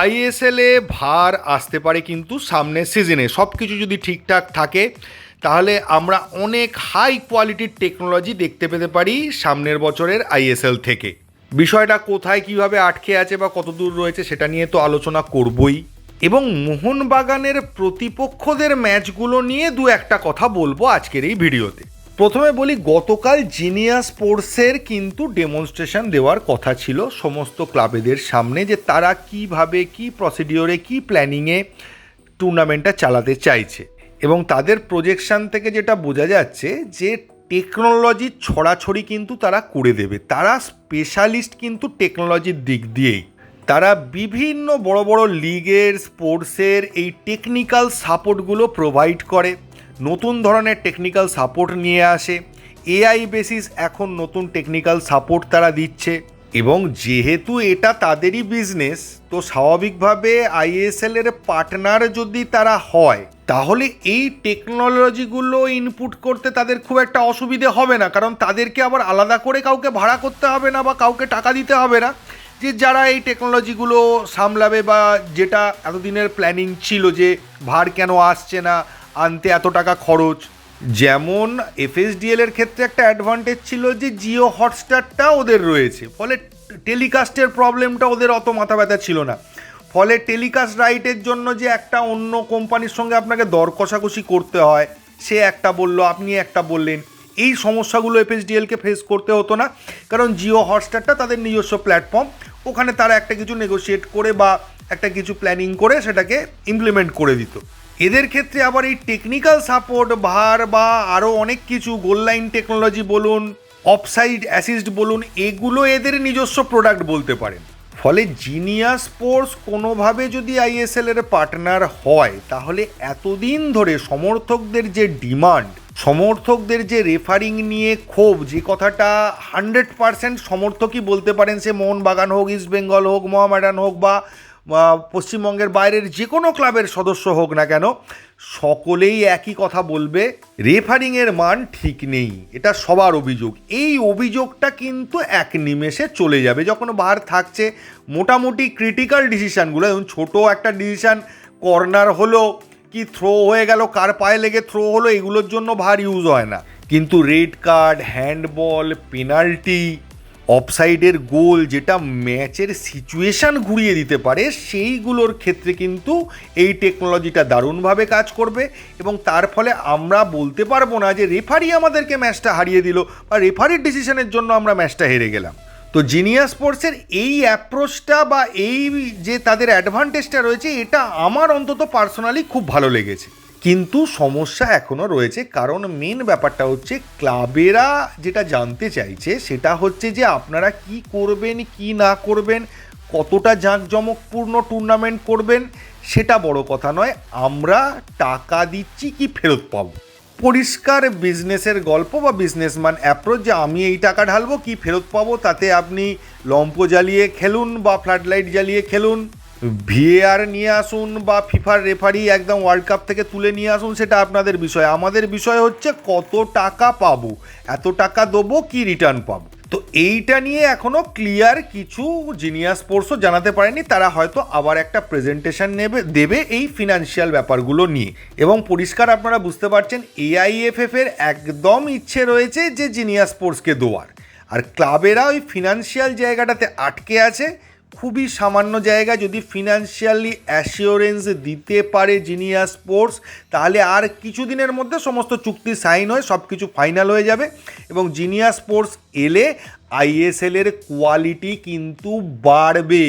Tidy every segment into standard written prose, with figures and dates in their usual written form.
আইএসএলে ভার আসতে পারে কিন্তু সামনের সিজনে সব কিছু যদি ঠিকঠাক থাকে তাহলে আমরা অনেক হাই কোয়ালিটির টেকনোলজি দেখতে পেতে পারি সামনের বছরের আইএসএল থেকে। বিষয়টা কোথায় কিভাবে আটকে আছে বা কত দূর রয়েছে সেটা নিয়ে তো আলোচনা করবই, এবং মোহনবাগানের প্রতিপক্ষদের ম্যাচগুলো নিয়ে দু একটা কথা বলবো আজকের এই ভিডিওতে। প্রথমে বলি, গতকাল জিনিয়াস স্পোর্টসের কিন্তু ডেমনস্ট্রেশন দেওয়ার কথা ছিল সমস্ত ক্লাবেদের সামনে, যে তারা কিভাবে কি প্রসিডিওরে কি প্ল্যানিংয়ে টুর্নামেন্টটা চালাতে চাইছে। এবং তাদের প্রজেকশন থেকে যেটা বোঝা যাচ্ছে যে টেকনোলজির ছড়াছড়ি কিন্তু তারা করে দেবে। তারা স্পেশালিস্ট কিন্তু টেকনোলজির দিক দিয়েই। তারা বিভিন্ন বড় বড় লিগের স্পোর্টসের এই টেকনিক্যাল সাপোর্টগুলো প্রোভাইড করে, নতুন ধরনের টেকনিক্যাল সাপোর্ট নিয়ে আসে। এআই বেসিস এখন নতুন টেকনিক্যাল সাপোর্ট তারা দিচ্ছে, এবং যেহেতু এটা তাদেরই বিজনেস, তো স্বাভাবিকভাবে আইএসএলের পার্টনার যদি তারা হয় তাহলে এই টেকনোলজিগুলো ইনপুট করতে তাদের খুব একটা অসুবিধে হবে না, কারণ তাদেরকে আবার আলাদা করে কাউকে ভাড়া করতে হবে না বা কাউকে টাকা দিতে হবে না যে যারা এই টেকনোলজিগুলো সামলাবে, বা যেটা এতদিনের প্ল্যানিং ছিল যে ভার কেন আসছে না, আনতে এত টাকা খরচ। যেমন এফএসডিএল এর ক্ষেত্রে একটা অ্যাডভান্টেজ ছিল যে জিও হটস্টারটা ওদের রয়েছে, ফলে টেলিকাস্টের প্রবলেমটা ওদের অত মাথা ব্যথা ছিল না। ফলে টেলিকাস্ট রাইটের জন্য যে একটা অন্য কোম্পানির সঙ্গে আপনাকে দর কষাকষি করতে হয়, সে একটা বলল আপনি একটা বললেন, এই সমস্যাগুলো এফএসডিএলকে ফেস করতে হতো না, কারণ জিও হটস্টারটা তাদের নিজস্ব প্ল্যাটফর্ম, ওখানে তারা একটা কিছু নেগোশিয়েট করে বা একটা কিছু প্ল্যানিং করে সেটাকে ইমপ্লিমেন্ট করে দিত। এদের ক্ষেত্রে আবার এই টেকনিক্যাল সাপোর্ট, ভার বা আরও অনেক কিছু, গোল লাইন টেকনোলজি বলুন, অফসাইড অ্যাসিস্ট বলুন, এগুলো এদের নিজস্ব প্রোডাক্ট বলতে পারেন। ফলে জিনিয়াস স্পোর্টস কোনোভাবে যদি আইএসএল এর পার্টনার হয় তাহলে এতদিন ধরে সমর্থকদের যে ডিমান্ড, সমর্থকদের যে রেফারিং নিয়ে ক্ষোভ, যে কথাটা 100% সমর্থকই বলতে পারেন, সে মোহনবাগান হোক, ইস্ট বেঙ্গল হোক, মোহামেডান হোক বা পশ্চিমবঙ্গের বাইরের যে কোনো ক্লাবের সদস্য হোক না কেন, সকলেই একই কথা বলবে, রেফারিংয়ের মান ঠিক নেই। এটা সবার অভিযোগ। এই অভিযোগটা কিন্তু এক নিমেষে চলে যাবে যখন ভার থাকছে। মোটামুটি ক্রিটিক্যাল ডিসিশানগুলো, যেমন ছোটো একটা ডিসিশান, কর্নার হলো কি থ্রো হয়ে গেল, কার পায়ে লেগে থ্রো হলো, এগুলোর জন্য ভার ইউজ হয় না। কিন্তু রেড কার্ড, হ্যান্ডবল, পেনাল্টি, অফসাইডের গোল, যেটা ম্যাচের সিচুয়েশান ঘুরিয়ে দিতে পারে, সেইগুলোর ক্ষেত্রে কিন্তু এই টেকনোলজিটা দারুণভাবে কাজ করবে। এবং তার ফলে আমরা বলতে পারবো না যে রেফারি আমাদেরকে ম্যাচটা হারিয়ে দিল বা রেফারির ডিসিশনের জন্য আমরা ম্যাচটা হেরে গেলাম। তো জিনিয়াস স্পোর্টসের এই অ্যাপ্রোচটা বা এই যে তাদের অ্যাডভান্টেজটা রয়েছে, এটা আমার অন্তত পার্সোনালি খুব ভালো লেগেছে। কিন্তু সমস্যা এখনও রয়েছে, কারণ মেন ব্যাপারটা হচ্ছে ক্লাবেরা যেটা জানতে চাইছে সেটা হচ্ছে যে আপনারা কি করবেন কি না করবেন, কতটা জাঁকজমকপূর্ণ টুর্নামেন্ট করবেন, সেটা বড় কথা নয়, আমরা টাকা দিচ্ছি কি ফেরত পাবো। পরিষ্কার বিজনেসের গল্প বা বিজনেসম্যান অ্যাপ্রোচ, যে আমি এই টাকা ঢালবো কি ফেরত পাবো, তাতে আপনি লম্প জ্বালিয়ে খেলুন বা ফ্লাডলাইট জ্বালিয়ে খেলুন, ভিএআর নিয়ে আসুন বা ফিফার রেফারি একদম ওয়ার্ল্ড কাপ থেকে তুলে নিয়ে আসুন, সেটা আপনাদের বিষয়। আমাদের বিষয় হচ্ছে কত টাকা পাবো, এত টাকা দেবো কি রিটার্ন পাবো। তো এইটা নিয়ে এখনও ক্লিয়ার কিছু জিনিয়াস স্পোর্টসও জানাতে পারেনি। তারা হয়তো আবার একটা প্রেজেন্টেশন দেবে এই ফিনান্সিয়াল ব্যাপারগুলো নিয়ে। এবং পরিষ্কার আপনারা বুঝতে পারছেন এআইএফএফ এর একদম ইচ্ছে রয়েছে যে জিনিয়াস স্পোর্টসকে দেওয়ার, আর ক্লাবেরা ওই ফিনান্সিয়াল জায়গাটাতে আটকে আছে। খুবই সামান্য জায়গা, যদি ফিনান্সিয়ালি অ্যাসিওরেন্স দিতে পারে জিনিয়াস স্পোর্টস, তাহলে আর কিছুদিনের মধ্যে সমস্ত চুক্তি সাইন হয়ে সব কিছু ফাইনাল হয়ে যাবে। এবং জিনিয়াস স্পোর্টস এলে আইএসএলের কোয়ালিটি কিন্তু বাড়বে।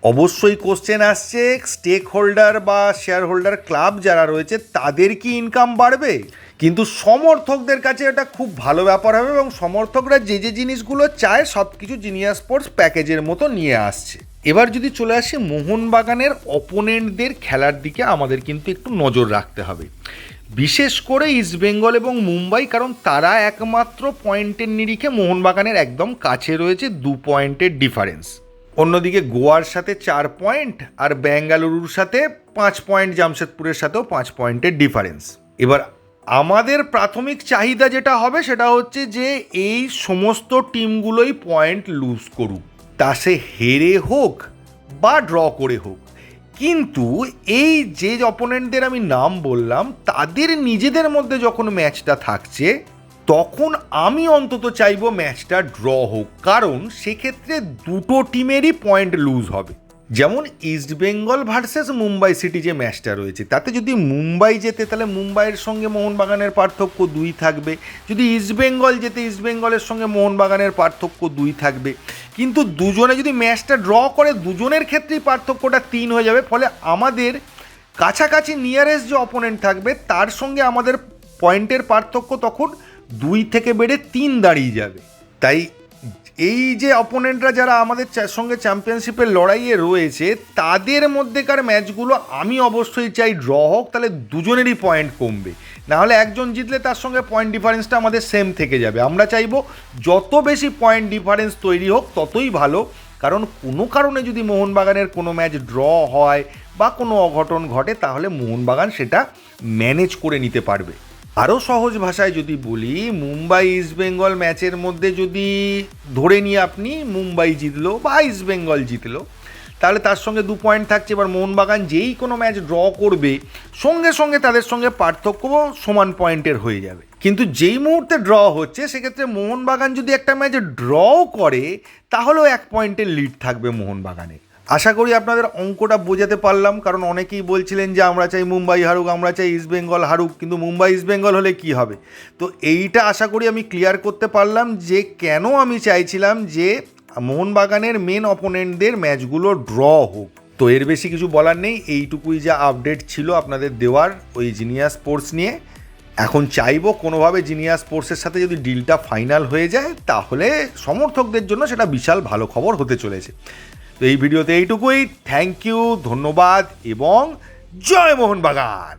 অবশ্যই কোশ্চেন আসছে, স্টেক হোল্ডার বা শেয়ার হোল্ডার ক্লাব যারা রয়েছে তাদের কি ইনকাম বাড়বে? কিন্তু সমর্থকদের কাছে এটা খুব ভালো ব্যাপার হবে, এবং সমর্থকরা যে যে জিনিসগুলো চায় সব কিছু জিনিয়াস স্পোর্টস প্যাকেজের মতো নিয়ে আসছে। এবার যদি চলে আসি মোহনবাগানের অপোনেন্টদের খেলার দিকে, আমাদের কিন্তু একটু নজর রাখতে হবে, বিশেষ করে ইস্টবেঙ্গল এবং মুম্বাই, কারণ তারা একমাত্র পয়েন্টের নিরিখে মোহনবাগানের একদম কাছে রয়েছে, 2 পয়েন্টের ডিফারেন্স। অন্যদিকে গোয়ার সাথে 4 পয়েন্ট আর বেঙ্গালুরুর সাথে 5 পয়েন্ট, জামশেদপুরের সাথেও 5 পয়েন্টের ডিফারেন্স। এবার আমাদের প্রাথমিক চাহিদা যেটা হবে সেটা হচ্ছে যে এই সমস্ত টিমগুলোই পয়েন্ট লুজ করুক, তা সে হেরে হোক বা ড্র করে হোক, কিন্তু এই যে অপোনেন্টদের আমি নাম বললাম তাদের নিজেদের মধ্যে যখন ম্যাচটা থাকছে তখন আমি অন্তত চাইবো ম্যাচটা ড্র হোক, কারণ সেক্ষেত্রে দুটো টিমেরই পয়েন্ট লুজ হবে। যেমন ইস্টবেঙ্গল ভার্সেস মুম্বাই সিটি যে ম্যাচটা রয়েছে, তাতে যদি মুম্বাই জেতে তাহলে মুম্বাইয়ের সঙ্গে মোহনবাগানের পার্থক্য 2 থাকবে, যদি ইস্টবেঙ্গল জেতে ইস্টবেঙ্গলের সঙ্গে মোহনবাগানের পার্থক্য 2 থাকবে। কিন্তু দুজনে যদি ম্যাচটা ড্র করে দুজনের ক্ষেত্রেই পার্থক্যটা 3 হয়ে যাবে, ফলে আমাদের কাছাকাছি নিয়ারেস্ট যে অপোনেন্ট থাকবে তার সঙ্গে আমাদের পয়েন্টের পার্থক্য তখন 2 থেকে বেড়ে 3 দাঁড়িয়ে যাবে। তাই এই যে অপোনেন্টরা যারা আমাদের সঙ্গে চ্যাম্পিয়নশিপের লড়াইয়ে রয়েছে তাদের মধ্যেকার ম্যাচগুলো আমি অবশ্যই চাই ড্র হোক, তাহলে দুজনেরই পয়েন্ট কমবে। নাহলে একজন জিতলে তার সঙ্গে পয়েন্ট ডিফারেন্সটা আমাদের সেম থেকে যাবে। আমরা চাইবো যত বেশি পয়েন্ট ডিফারেন্স তৈরি হোক ততই ভালো, কারণ কোনো কারণে যদি মোহনবাগানের কোনো ম্যাচ ড্র হয় বা কোনো অঘটন ঘটে তাহলে মোহনবাগান সেটা ম্যানেজ করে নিতে পারবে। আরও সহজ ভাষায় যদি বলি, মুম্বাই ইস্টবেঙ্গল ম্যাচের মধ্যে যদি ধরে নিয়ে আপনি মুম্বাই জিতলো বা ইস্টবেঙ্গল জিতলো, তাহলে তার সঙ্গে 2 পয়েন্ট থাকছে। এবার মোহনবাগান যেই কোনো ম্যাচ ড্র করবে সঙ্গে সঙ্গে তাদের সঙ্গে পার্থক্য সমান পয়েন্টের হয়ে যাবে। কিন্তু যেই মুহূর্তে ড্র হচ্ছে সেক্ষেত্রে মোহনবাগান যদি একটা ম্যাচ ড্রও করে তাহলেও 1 পয়েন্টের লিড থাকবে মোহনবাগানের। আশা করি আপনাদের অঙ্কটা বোঝাতে পারলাম, কারণ অনেকেই বলছিলেন যে আমরা চাই মুম্বাই হারুক, আমরা চাই ইস্টবেঙ্গল হারুক, কিন্তু মুম্বাই ইস্টবেঙ্গল হলে কি হবে। তো এইটা আশা করি আমি ক্লিয়ার করতে পারলাম যে কেন আমি চাইছিলাম যে মোহনবাগানের মেন অপোনেন্টদের ম্যাচগুলো ড্র হোক। তো এর বেশি কিছু বলার নেই, এইটুকুই যা আপডেট ছিল আপনাদের দেওয়ার ওই জিনিয়াস স্পোর্টস নিয়ে। এখন চাইবো কোনোভাবে জিনিয়াস স্পোর্টসের সাথে যদি ডিলটা ফাইনাল হয়ে যায় তাহলে সমর্থকদের জন্য সেটা বিশাল ভালো খবর হতে চলেছে। তো এই ভিডিওতে এইটুকুই। থ্যাংক ইউ, ধন্যবাদ এবং জয় মোহনবাগান।